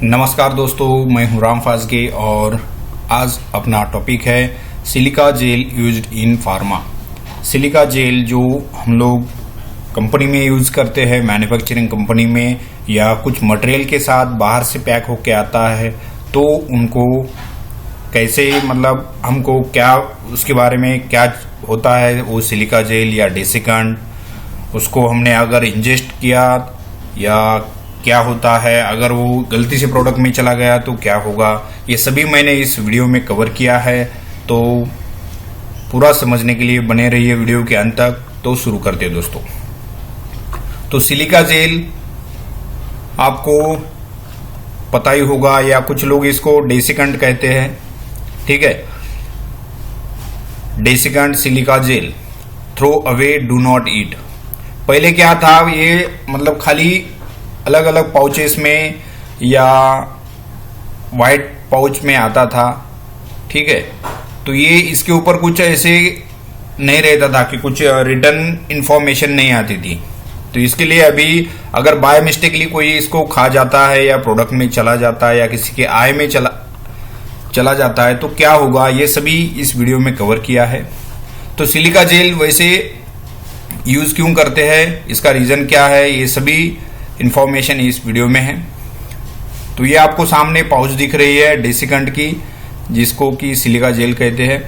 नमस्कार दोस्तों, मैं हूं राम फाजगे और आज अपना टॉपिक है silica jail used in pharma. Silica gel जो हम लोग कंपनी में यूज करते हैं, मैन्युफैक्चरिंग कंपनी में, या कुछ मटेरियल के साथ बाहर से पैक होके आता है, तो उनको कैसे हमको क्या उसके बारे में क्या होता है वो सिलिका जेल या डेसिकेंट, उसको हमने अगर इंजेस्ट किया या क्या होता है, अगर वो गलती से प्रोडक्ट में चला गया तो क्या होगा, ये सभी मैंने इस वीडियो में कवर किया है। तो पूरा समझने के लिए बने रहिए वीडियो के अंत तक। तो शुरू करते हैं दोस्तों। तो सिलिका जेल आपको पता ही होगा, या कुछ लोग इसको डेसिकेंट कहते हैं, ठीक है। Desiccant silica gel, throw away do not eat. पहले क्या था, ये खाली अलग अलग पाउचेस में या वाइट पाउच में आता था, ठीक है। तो ये इसके ऊपर कुछ ऐसे नहीं रहता था कि कुछ रिटर्न इंफॉर्मेशन नहीं आती थी। तो इसके लिए अभी अगर बाय मिस्टेकली कोई इसको खा जाता है या प्रोडक्ट में चला जाता है या किसी के आय में चला जाता है तो क्या होगा, ये सभी इस वीडियो में कवर किया है। तो सिलिका जेल वैसे यूज क्यों करते हैं, इसका रीजन क्या है, ये सभी इंफॉर्मेशन इस वीडियो में है। तो ये आपको सामने पाउच दिख रही है डेसिकेंट की, जिसको कि सिलिका जेल कहते हैं।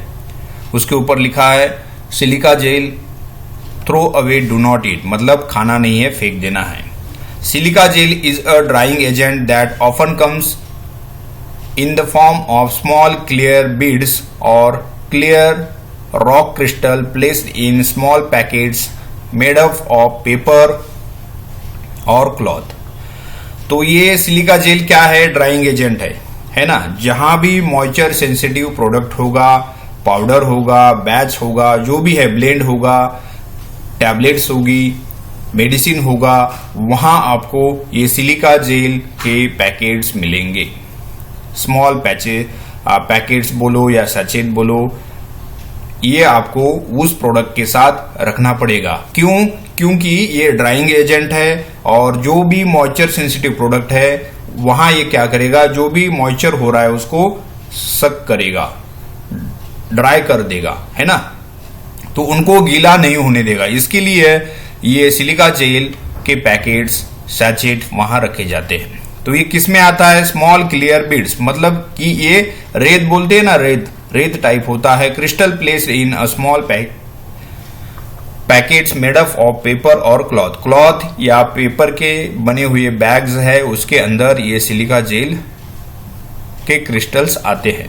उसके ऊपर लिखा है silica gel throw away do not eat, मतलब खाना नहीं है, फेंक देना है। Silica gel is a drying agent that often comes in the form of small clear beads और clear rock crystal placed in small packets made up of paper और cloth. तो ये सिलिका जेल क्या है, ड्राइंग एजेंट है ना। जहां भी मॉइस्चर सेंसिटिव प्रोडक्ट होगा, पाउडर होगा, बैच होगा, जो भी है, ब्लेंड होगा, टैबलेट्स होगी, मेडिसिन होगा, वहां आपको ये सिलिका जेल के पैकेट्स मिलेंगे। स्मॉल पैकेट्स बोलो या सचेत बोलो, ये आपको उस प्रोडक्ट के साथ रखना पड़ेगा। क्योंकि ये ड्राइंग एजेंट है और जो भी मॉइस्चर सेंसिटिव प्रोडक्ट है वहां ये क्या करेगा, जो भी मॉइस्चर हो रहा है उसको सक करेगा, ड्राई कर देगा, है ना। तो उनको गीला नहीं होने देगा। इसके लिए ये सिलिका जेल के पैकेट्स, सैचेट वहां रखे जाते हैं। तो ये किस में आता है, स्मॉल क्लियर बीड्स, मतलब कि ये रेत बोलते हैं ना, रेत टाइप होता है। Crystal placed in a small packets made up of paper और क्लॉथ या पेपर के बने हुए बैग्स है, उसके अंदर ये सिलिका जेल के क्रिस्टल्स आते हैं।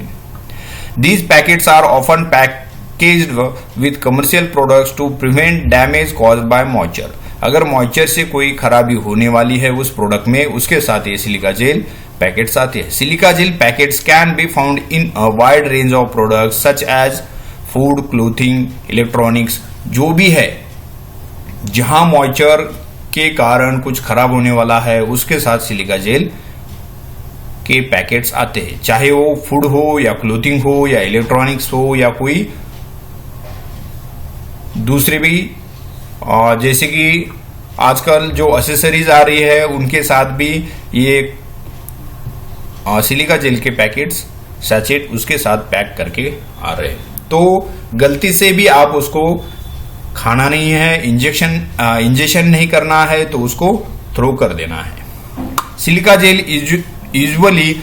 These packets are often packaged with commercial products to prevent damage caused by moisture. अगर मॉइस्चर से कोई खराबी होने वाली है उस प्रोडक्ट में, उसके साथ ये सिलिका जेल पैकेट्स आते हैं। Silica gel packets can be found in a wide range of products such as food, clothing, electronics. जो भी है, जहां मॉइस्चर के कारण कुछ खराब होने वाला है उसके साथ सिलिका जेल के पैकेट्स आते हैं, चाहे वो फूड हो या क्लोथिंग हो या इलेक्ट्रॉनिक्स हो या कोई दूसरे भी, जैसे कि आजकल जो एक्सेसरीज आ रही है उनके साथ भी ये सिलिका जेल के पैकेट्स, सैचेट उसके साथ पैक करके आ रहे हैं। तो गलती से भी आप उसको खाना नहीं है, इंजेक्शन नहीं करना है, तो उसको थ्रो कर देना है। Silica gel is usually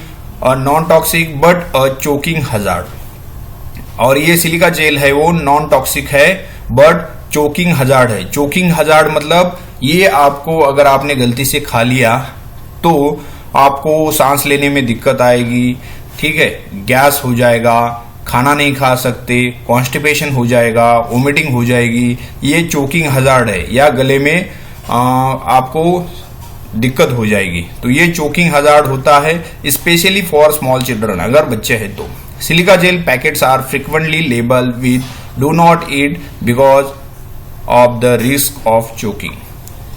non toxic but a choking hazard. और ये सिलिका जेल है वो नॉन टॉक्सिक है बट चोकिंग हजार्ड है। चोकिंग हजार्ड मतलब ये आपको, अगर आपने गलती से खा लिया तो आपको सांस लेने में दिक्कत आएगी, ठीक है, गैस हो जाएगा, खाना नहीं खा सकते, कॉन्स्टिपेशन हो जाएगा, वोमिटिंग हो जाएगी, ये चोकिंग हजार्ड है। या गले में आपको दिक्कत हो जाएगी, तो ये चोकिंग हजार्ड होता है, स्पेशली फॉर स्मॉल चिल्ड्रन, अगर बच्चे हैं तो। Silica gel packets are frequently label with do not eat because of the risk of choking.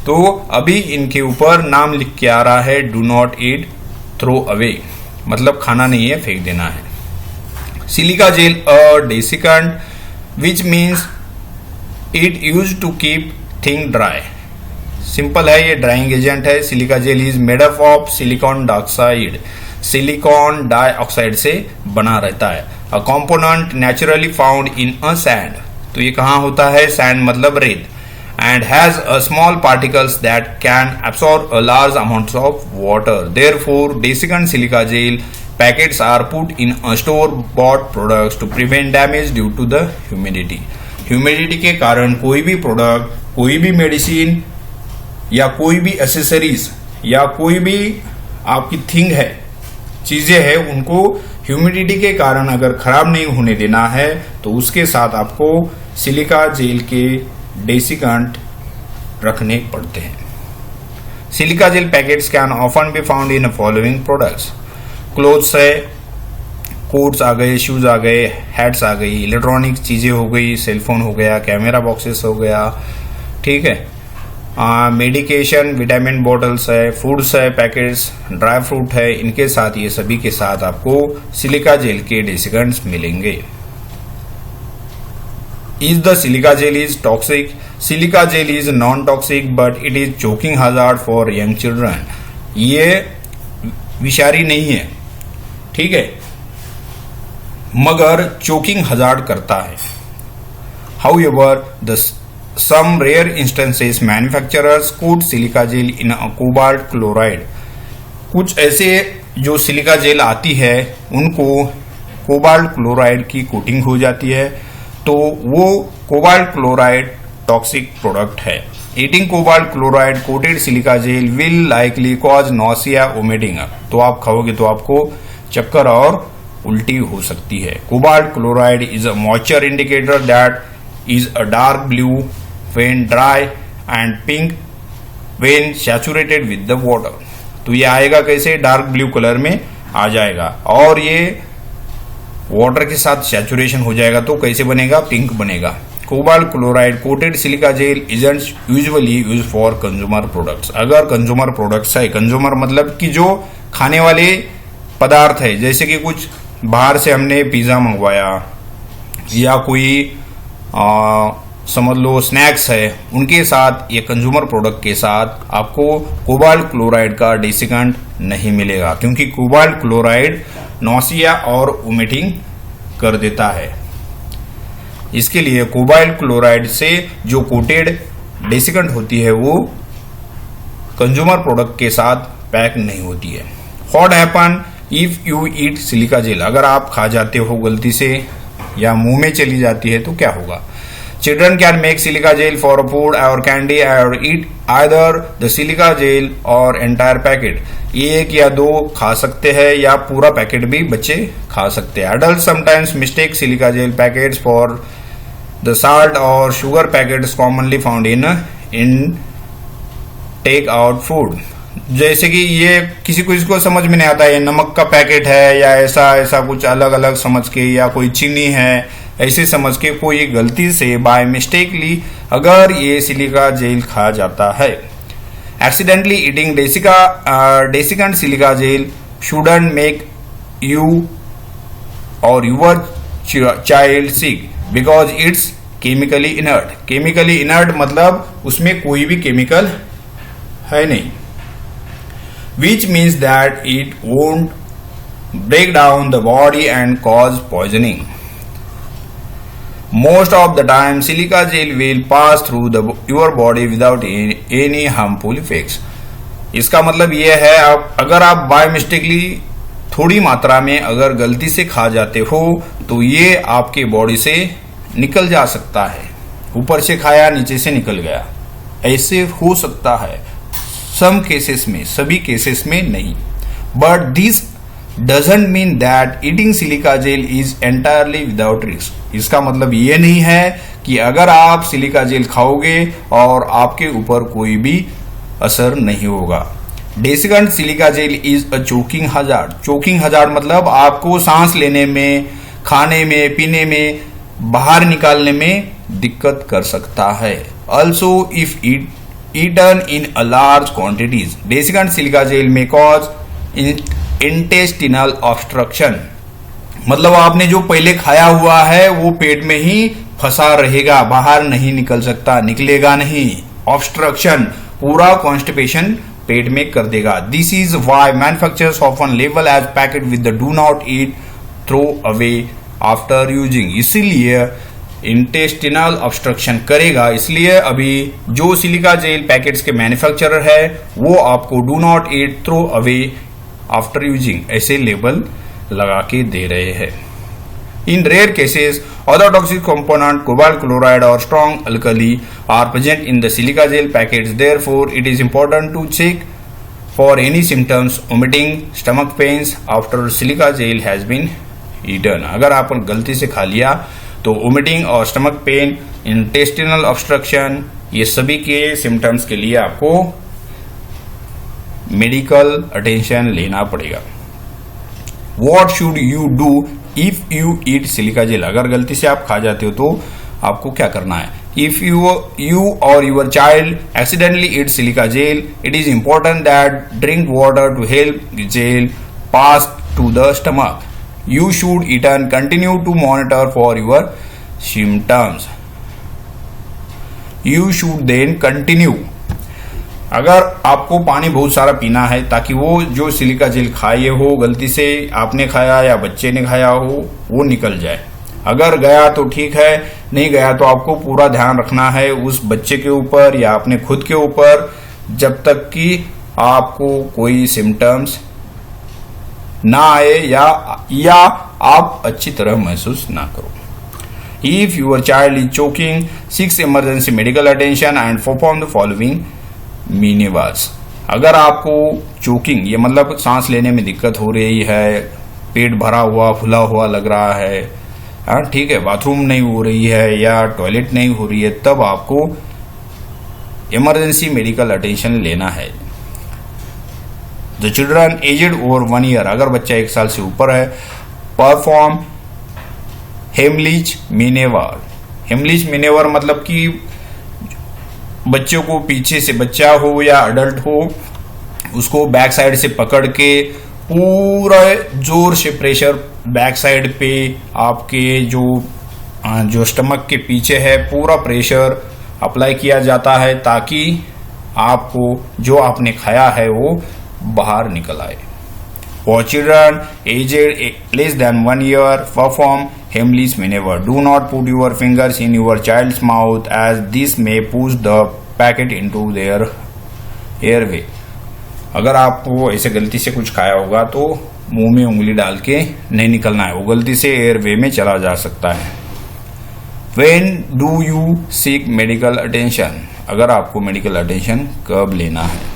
तो अभी इनके ऊपर नाम लिख के आ रहा है do not eat, throw away, मतलब खाना नहीं है, फेंक देना है। Silica gel a desiccant which means it used to keep thing dry. Simple है, ये ड्राइंग एजेंट है। Silica gel is made up of silicon dioxide, silicon dioxide से बना रहता है। A component naturally found in a sand, तो ये कहाँ होता है? सैंड मतलब रेत। And has a small particles that can absorb a large amounts of water, therefore desiccant silica gel packets are put in a store bought products to prevent damage due to the humidity. Humidity के कारण कोई भी product, कोई भी medicine या कोई भी accessories या कोई भी आपकी थिंग है, चीजें हैं, उनको ह्यूमिडिटी के कारण अगर खराब नहीं होने देना है तो उसके साथ आपको सिलिका जेल के डेसिकेंट रखने पड़ते हैं। Silica gel packets can often B found in following products. Clothes है, कोट्स आ गए, शूज आ गए, हैट्स आ गई, इलेक्ट्रॉनिक चीजें हो गई, सेलफोन हो गया, कैमरा बॉक्सेस हो गया, ठीक है, मेडिकेशन, विटामिन बॉटल्स है, फूड्स है, पैकेट्स, ड्राई फ्रूट है, इनके साथ, ये सभी के साथ आपको सिलिका जेल के डेसिकेंट्स मिलेंगे। Is the silica gel is toxic? Silica gel is non toxic but it is choking hazard for young children. ये विषारी नहीं है, ठीक है, मगर चोकिंग हजार्ड करता है। However the some rare instances manufacturers coat silica gel in a cobalt chloride. कुछ ऐसे जो सिलिका जेल आती है उनको कोबाल्ट क्लोराइड की कोटिंग हो जाती है, तो वो कोबाल्ट क्लोराइड टॉक्सिक प्रोडक्ट है। Eating cobalt chloride coated silica gel will likely cause nausea vomiting. तो आप खाओगे तो आपको चक्कर और उल्टी हो सकती है। Cobalt chloride is a moisture indicator that is a dark blue when dry and pink when saturated with the water। तो ये आएगा कैसे? डार्क ब्लू कलर में आ जाएगा, और ये वाटर के साथ सैचुरेशन हो जाएगा तो कैसे बनेगा? पिंक बनेगा। Cobalt chloride coated silica gel isn't usually use for consumer products. अगर कंज्यूमर प्रोडक्ट्स है, कंज्यूमर मतलब कि जो खाने वाले पदार्थ है, जैसे कि कुछ बाहर से हमने पिज्जा मंगवाया या कोई समझ लो स्नैक्स है, उनके साथ ये कंज्यूमर प्रोडक्ट के साथ आपको कोबाल्ट क्लोराइड का डेसिकेंट नहीं मिलेगा, क्योंकि कोबाल्ट क्लोराइड नौसिया और वोमिटिंग कर देता है। इसके लिए कोबाल्ट क्लोराइड से जो कोटेड डेसिकेंट होती है वो कंज्यूमर प्रोडक्ट के साथ पैक नहीं होती है। What happen if you eat silica gel? अगर आप खा जाते हो गलती से या मुंह में चली जाती है तो क्या होगा? Children can make silica gel for food or candy or eat either the silica gel or entire packet। ये एक या दो खा सकते हैं या पूरा पैकेट भी बच्चे खा सकते हैं। Adults sometimes mistake silica gel packets for the salt or sugar packets commonly found in take out food। जैसे कि ये किसी को समझ में नहीं आता, ये नमक का पैकेट है या ऐसा कुछ अलग अलग समझ के, या कोई चीनी है ऐसे समझ के कोई गलती से बाय मिस्टेकली अगर ये सिलिका जेल खा जाता है। Accidentally eating desiccant silica gel shouldn't make you और your child sick because it's chemically inert. Chemically inert मतलब उसमें कोई भी केमिकल है नहीं, which means that it won't break down the body and cause poisoning. Most of the time silica gel will pass through your body without any harmful effects। इसका मतलब ये है, अगर आप बाय मिस्टेकली थोड़ी मात्रा में अगर गलती से खा जाते हो तो ये आपके बॉडी से निकल जा सकता है। ऊपर से खाया, नीचे से निकल गया, ऐसे हो सकता है सम केसेस में, सभी केसेस में नहीं। But this doesn't mean that eating silica gel is entirely without risk। इसका मतलब ये नहीं है कि अगर आप सिलिका जेल खाओगे और आपके ऊपर कोई भी असर नहीं होगा। Desiccant silica gel is a choking hazard. Choking hazard मतलब आपको सांस लेने में, खाने में, पीने में, बाहर निकालने में दिक्कत कर सकता है। Also if eaten in a large quantities desiccant silica gel में कॉज इंटेस्टिनल ऑब्स्ट्रक्शन। मतलब आपने जो पहले खाया हुआ है वो पेट में ही फंसा रहेगा, बाहर नहीं निकल सकता, निकलेगा नहीं। ऑब्स्ट्रक्शन पूरा कॉन्स्टिपेशन पेट में कर देगा। This is why manufacturers often label as packet with the do not eat, throw away after using. इसीलिए इंटेस्टिनल ऑब्स्ट्रक्शन करेगा, इसलिए अभी जो सिलिका जेल पैकेट्स के मैन्युफैक्चरर है वो आपको do not eat, throw away after using ऐसे लेबल लगा के दे रहे हैं। In rare cases, other toxic component, cobalt chloride or strong alkali are present in the silica gel packets. Therefore, it is important to check for any symptoms, omitting stomach pains after silica gel has been eaten. अगर आपने गलती से खा लिया तो omitting और stomach pain, intestinal obstruction, ये सभी के सिम्टम्स के लिए आपको मेडिकल अटेंशन लेना पड़ेगा। What should you do if you eat silica gel? अगर गलती से आप खा जाते हो तो आपको क्या करना है? If you or your child accidentally eat silica gel, it is important that drink water to help gel pass to the stomach. You should eat and continue to monitor for your symptoms. You should then continue. अगर आपको पानी बहुत सारा पीना है ताकि वो जो सिलिका जेल खाए हो, गलती से आपने खाया या बच्चे ने खाया हो, वो निकल जाए। अगर गया तो ठीक है, नहीं गया तो आपको पूरा ध्यान रखना है उस बच्चे के ऊपर या अपने खुद के ऊपर, जब तक कि आपको कोई सिम्टम्स ना आए या आप अच्छी तरह महसूस ना करो। If your child is choking, seek emergency medical attention and perform the following maneuvers. अगर आपको चोकिंग, ये मतलब सांस लेने में दिक्कत हो रही है, पेट भरा हुआ फुला हुआ लग रहा है, ठीक है, बाथरूम नहीं हो रही है या टॉयलेट नहीं हो रही है, तब आपको इमरजेंसी मेडिकल अटेंशन लेना है। The children aged over 1 year, अगर बच्चा 1 साल से ऊपर है, perform Heimlich manoeuvre. Heimlich manoeuvre मतलब कि बच्चों को पीछे से, बच्चा हो या अडल्ट हो, उसको बैक साइड से पकड़ के पूरा जोर से प्रेशर बैक साइड पे आपके जो स्टमक के पीछे है पूरा प्रेशर अप्लाई किया जाता है ताकि आपको जो आपने खाया है वो बाहर निकल आए। For children aged less than 1 year, perform Heimlich maneuver. Do not put your fingers in your child's mouth as this may push the packet into their airway. अगर आपको ऐसे गलती से कुछ खाया होगा तो मुंह में उंगली डाल के नहीं निकलना है, वो गलती से एयरवे में चला जा सकता है। When do you seek medical attention? अगर आपको मेडिकल अटेंशन कब लेना है?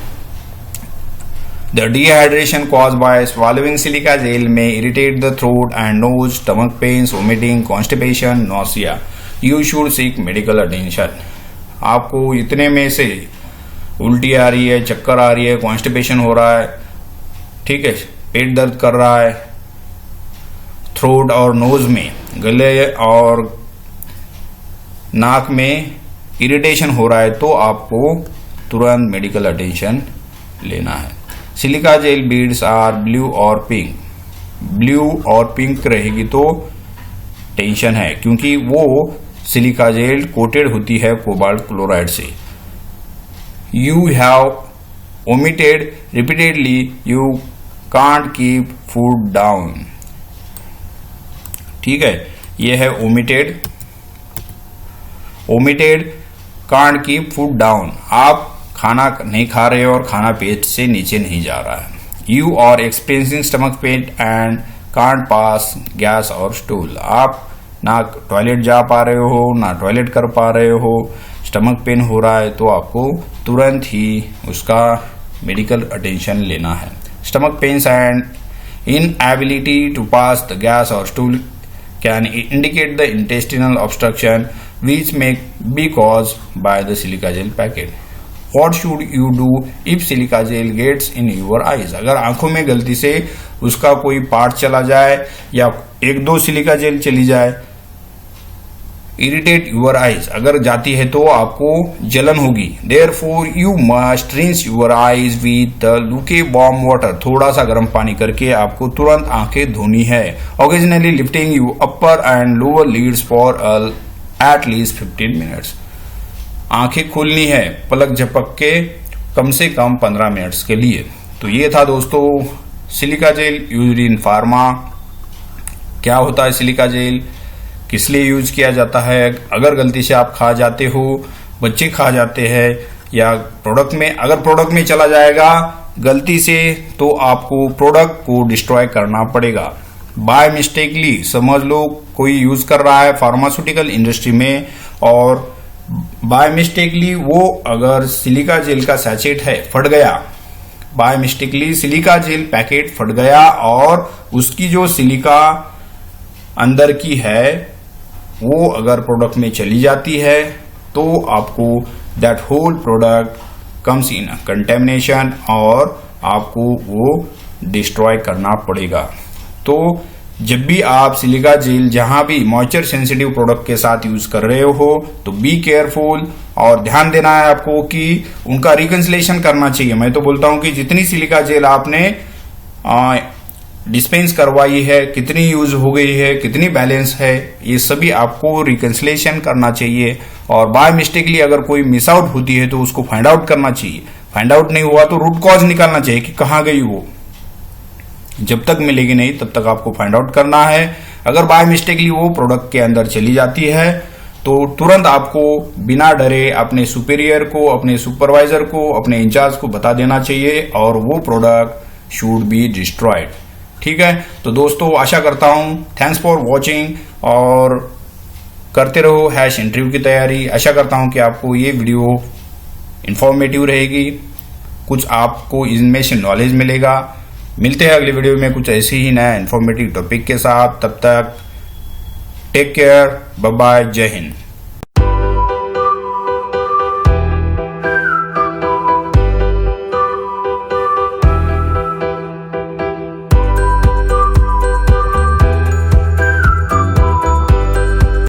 The dehydration caused by swallowing silica gel may irritate the throat and nose, stomach pains, vomiting, constipation, nausea. You should seek medical attention. आपको इतने में से उल्टी आ रही है, चक्कर आ रही है, कॉन्स्टिपेशन हो रहा है, ठीक है, पेट दर्द कर रहा है, थ्रोट और नोज में, गले और नाक में इरिटेशन हो रहा है, तो आपको तुरंत मेडिकल अटेंशन लेना है। Silica gel beads are blue और पिंक। ब्लू और पिंक रहेगी तो टेंशन है, क्योंकि वो सिलिका जेल कोटेड होती है कोबाल्ट क्लोराइड से। You have omitted repeatedly, you can't keep food down. ठीक है, ये है omitted. Omitted can't keep food down, आप खाना नहीं खा रहे हो और खाना पेट से नीचे नहीं जा रहा है। You are experiencing stomach pain and can't pass gas और स्टूल, आप ना टॉयलेट जा पा रहे हो ना टॉयलेट कर पा रहे हो, स्टमक पेन हो रहा है, तो आपको तुरंत ही उसका मेडिकल अटेंशन लेना है। Stomach pains and inability to pass the gas और stool can indicate the intestinal obstruction which may be caused by the silica gel packet. What should you do if silica gel gets in your eyes? अगर आंखों में गलती से उसका कोई part चला जाए या 1-2 सिलिका जेल चली जाए, इरिटेट यूर आईज, अगर जाती है तो आपको जलन होगी। Therefore you must rinse your eyes with lukewarm water, थोड़ा सा गर्म पानी करके आपको तुरंत आंखें धोनी है। Occasionally lifting your upper and lower lids for at least 15 minutes. आंखें खोलनी है, पलक झपक के कम से कम 15 मिनट्स के लिए। तो ये था दोस्तों silica gel used in pharma. क्या होता है सिलिका जेल, किस लिए यूज किया जाता है, अगर गलती से आप खा जाते हो, बच्चे खा जाते हैं या प्रोडक्ट में, अगर प्रोडक्ट में चला जाएगा गलती से तो आपको प्रोडक्ट को डिस्ट्रॉय करना पड़ेगा। बाय मिस्टेकली समझ लो कोई यूज कर रहा है फार्मास्यूटिकल इंडस्ट्री में और बाय मिस्टेकली वो अगर सिलिका जेल का सैचेट है फट गया, by mistakely silica gel packet फट गया और उसकी जो सिलिका अंदर की है वो अगर प्रोडक्ट में चली जाती है तो आपको that whole product comes in contamination और आपको वो डिस्ट्रॉय करना पड़ेगा। तो जब भी आप सिलिका जेल जहां भी मॉइस्चर सेंसिटिव प्रोडक्ट के साथ यूज कर रहे हो तो बी केयरफुल और ध्यान देना है आपको कि उनका रिकंसिलेशन करना चाहिए। मैं तो बोलता हूं कि जितनी सिलिका जेल आपने डिस्पेंस करवाई है, कितनी यूज हो गई है, कितनी बैलेंस है, ये सभी आपको रिकंसिलेशन करना चाहिए। और बाय मिस्टेकली अगर कोई मिस आउट होती है तो उसको फाइंड आउट करना चाहिए। फाइंड आउट नहीं हुआ तो रूट कॉज निकालना चाहिए कि कहां गई वो। जब तक मिलेगी नहीं तब तक आपको फाइंड आउट करना है। अगर बाय मिस्टेकली वो प्रोडक्ट के अंदर चली जाती है तो तुरंत आपको बिना डरे अपने सुपीरियर को, अपने सुपरवाइजर को, अपने इंचार्ज को बता देना चाहिए और वो प्रोडक्ट शुड बी डिस्ट्रॉयड। ठीक है, तो दोस्तों आशा करता हूं, थैंक्स फॉर वॉचिंग और करते रहो हैश इंटरव्यू की तैयारी। आशा करता हूं कि आपको ये वीडियो इंफॉर्मेटिव रहेगी, कुछ आपको इनमें से नॉलेज मिलेगा। मिलते हैं अगली वीडियो में कुछ ऐसे ही नया इंफॉर्मेटिव टॉपिक के साथ। तब तक टेक केयर, बाय बाय, जय हिंद।